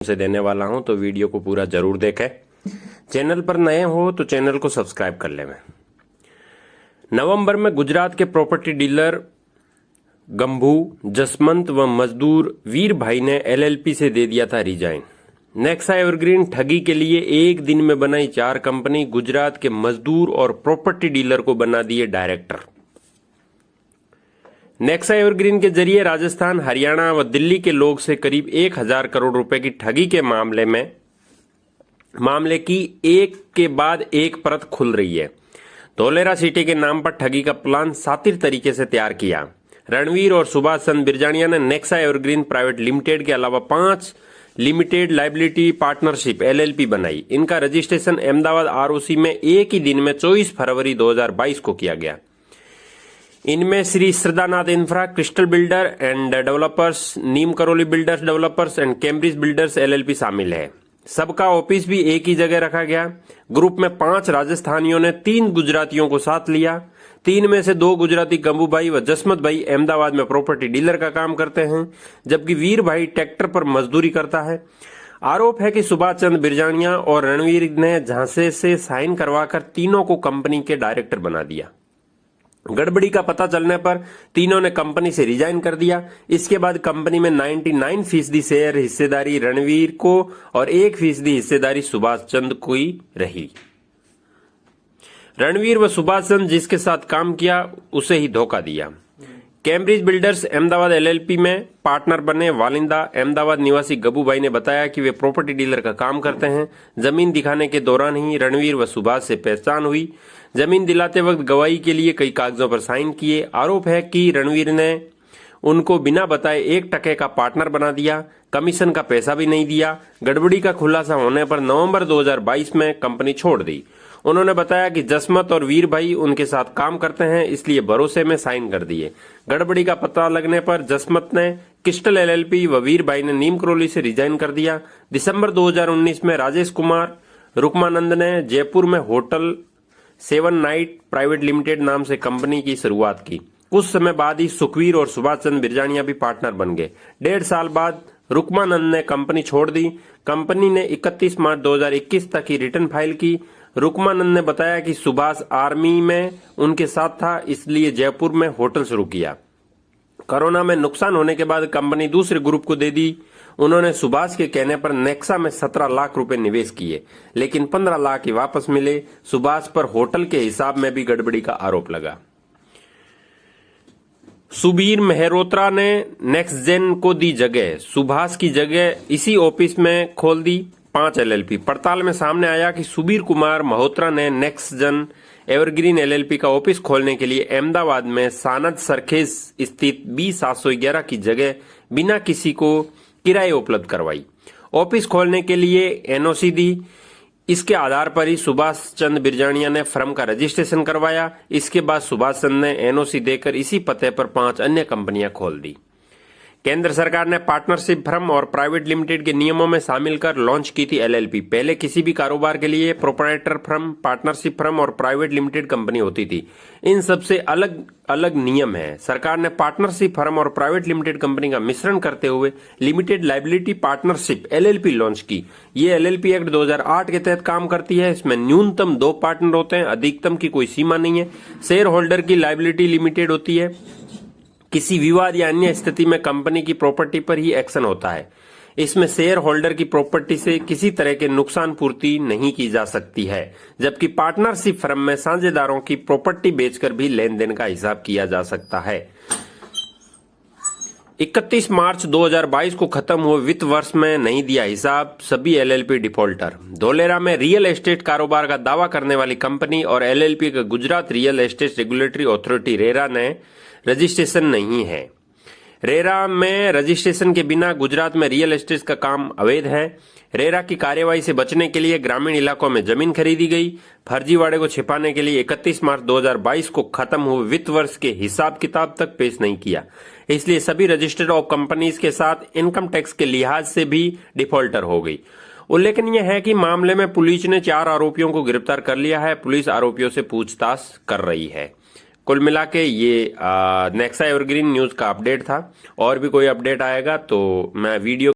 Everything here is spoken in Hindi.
से देने वाला हूं, तो वीडियो को पूरा जरूर देखें। चैनल पर नए हो तो चैनल को सब्सक्राइब कर लें। नवंबर में गुजरात के प्रॉपर्टी डीलर गंभू, जसमंत व मजदूर वीर भाई ने एलएलपी से दे दिया था रिजाइन। नेक्सा एवरग्रीन ठगी के लिए एक दिन में बनाई 4 कंपनी, गुजरात के मजदूर और प्रॉपर्टी डीलर को बना दिए डायरेक्टर। नेक्सा एवरग्रीन के जरिए राजस्थान, हरियाणा व दिल्ली के लोग से करीब 1000 करोड़ रुपए की ठगी के मामले की एक के बाद एक परत खुल रही है। धोलेरा सिटी के नाम पर ठगी का प्लान शातिर तरीके से तैयार किया। रणवीर और सुभाष चंद्र बिरजानिया ने नेक्सा एवरग्रीन प्राइवेट लिमिटेड के अलावा 5 लिमिटेड लाइबिलिटी पार्टनरशिप एलएलपी बनाई। इनका रजिस्ट्रेशन अहमदाबाद आरओसी में एक ही दिन में 24 फरवरी 2022 को किया गया। इनमें Shri Shraddhanath infra, crystal builder and developers, Neem Karoli builders developers and Cambridge builders LLP शामिल है। सबका ऑफिस भी एक ही जगह रखा गया। ग्रुप में 5 राजस्थानियों ने 3 गुजरातियों को साथ लिया। 3 में से 2 गुजराती गंभू भाई व जसमत भाई अहमदाबाद में प्रॉपर्टी डीलर का काम करते हैं, जबकि वीर भाई ट्रैक्टर पर मजदूरी करता है। आरोप है कि सुभाष चंद्र बिरजानिया और रणवीर ने झांसे से साइन करवाकर तीनों को कंपनी के डायरेक्टर बना दिया। गड़बड़ी का पता चलने पर तीनों ने कंपनी से रिजाइन कर दिया। इसके बाद कंपनी में 99% शेयर हिस्सेदारी रणवीर को और 1% हिस्सेदारी सुभाष चंद्र को ही रही। रणवीर व सुभाष चंद्र जिसके साथ काम किया उसे ही धोखा दिया। कैम्ब्रिज बिल्डर्स अहमदाबाद एलएलपी में पार्टनर बने वालिंदा अहमदाबाद निवासी गबू भाई ने बताया कि वे प्रॉपर्टी डीलर का काम करते हैं। जमीन दिखाने के दौरान ही रणवीर व सुभाष से पहचान हुई। जमीन दिलाते वक्त गवाही के लिए कई कागजों पर साइन किए। आरोप है कि रणवीर ने उनको बिना बताए 1 टके का पार्टनर बना दिया, कमीशन का पैसा भी नहीं दिया। गड़बड़ी का खुलासा होने पर नवंबर 2022 में कंपनी छोड़ दी। उन्होंने बताया कि जसमत और वीर भाई उनके साथ काम करते हैं, इसलिए भरोसे में साइन कर दिए। गड़बड़ी का पता लगने पर जसमत ने क्रिस्टल एलएलपी व वीर भाई ने नीम करोली से रिजाइन कर दिया। दिसंबर 2019 में राजेश कुमार रुकमानंद ने जयपुर में होटल 7 नाइट प्राइवेट लिमिटेड नाम से कंपनी की शुरुआत की। कुछ समय बाद ही सुखवीर और सुभाष चंद्र बिरजानिया भी पार्टनर बन गए। 1.5 साल बाद रुकमानंद ने कंपनी छोड़ दी। कंपनी ने 31 मार्च 2021 तक ही रिटर्न फाइल की। रुकमानंद ने बताया कि सुभाष आर्मी में उनके साथ था, इसलिए जयपुर में होटल शुरू किया। कोरोना में नुकसान होने के बाद कंपनी दूसरे ग्रुप को दे दी। उन्होंने सुभाष के कहने पर नेक्सा में 17 लाख रुपए निवेश किए, लेकिन 15 लाख ही वापस मिले। सुभाष पर होटल के हिसाब में भी गड़बड़ी का आरोप लगा। सुबीर मेहरोत्रा ने नेक्स्ट जेन को दी जगह, सुभाष की जगह इसी ऑफिस में खोल दी 5 एलएलपी। पड़ताल में सामने आया कि सुबीर कुमार मल्होत्रा ने नेक्स्ट जेन एवरग्रीन एलएलपी का ऑफिस खोलने के लिए अहमदाबाद में सानद सरखेज स्थित B711 की जगह बिना किसी को किराए उपलब्ध करवाई। ऑफिस खोलने के लिए एनओसी दी। इसके आधार पर ही सुभाष चंद्र बिरजानिया ने फर्म का रजिस्ट्रेशन करवाया। इसके बाद सुभाष चंद्र ने एनओसी देकर इसी पते पर 5 अन्य कंपनियां खोल दी। केंद्र सरकार ने पार्टनरशिप फर्म और प्राइवेट लिमिटेड के नियमों में शामिल कर लॉन्च की थी एलएलपी। पहले किसी भी कारोबार के लिए प्रोप्राइटर फर्म, पार्टनरशिप फर्म और प्राइवेट लिमिटेड कंपनी होती थी। इन सबसे अलग अलग नियम है। सरकार ने पार्टनरशिप फर्म और प्राइवेट लिमिटेड कंपनी का मिश्रण करते हुए limited liability partnership LLP launch की। ये एलएलपी एक्ट 2008 के तहत काम करती है। इसमें न्यूनतम 2 पार्टनर होते हैं, अधिकतम की कोई सीमा नहीं है। शेयर होल्डर की लाइबिलिटी लिमिटेड होती है। किसी विवाद या अन्य स्थिति में कंपनी की प्रॉपर्टी पर ही एक्शन होता है। इसमें शेयर होल्डर की प्रॉपर्टी से किसी तरह के नुकसान पूर्ति नहीं की जा सकती है, जबकि पार्टनरशिप फर्म में साझेदारों की प्रॉपर्टी बेचकर भी लेन देन का हिसाब किया जा सकता है। 31 मार्च 2022 को खत्म हुए वित्त वर्ष में नहीं दिया हिसाब, सभी एलएलपी डिफॉल्टर। धोलेरा में रियल एस्टेट कारोबार का दावा करने वाली कंपनी और एलएलपी का Gujarat real estate regulatory authority RERA ने रजिस्ट्रेशन नहीं है। रेरा में रजिस्ट्रेशन के बिना गुजरात में रियल एस्टेट का काम अवैध है। रेरा की कार्यवाही से बचने के लिए ग्रामीण इलाकों में जमीन खरीदी गई। फर्जीवाड़े को छिपाने के लिए 31 मार्च 2022 को खत्म हुए वित्त वर्ष के हिसाब किताब तक पेश नहीं किया। इसलिए सभी रजिस्टर्ड ऑफ कंपनीज के साथ इनकम टैक्स के लिहाज से भी डिफॉल्टर हो गई। उल्लेखनीय है कि मामले में पुलिस ने 4 आरोपियों को गिरफ्तार कर लिया है। पुलिस आरोपियों से पूछताछ कर रही है। कुल मिला के ये नेक्सा एवरग्रीन न्यूज का अपडेट था। और भी कोई अपडेट आएगा तो मैं वीडियो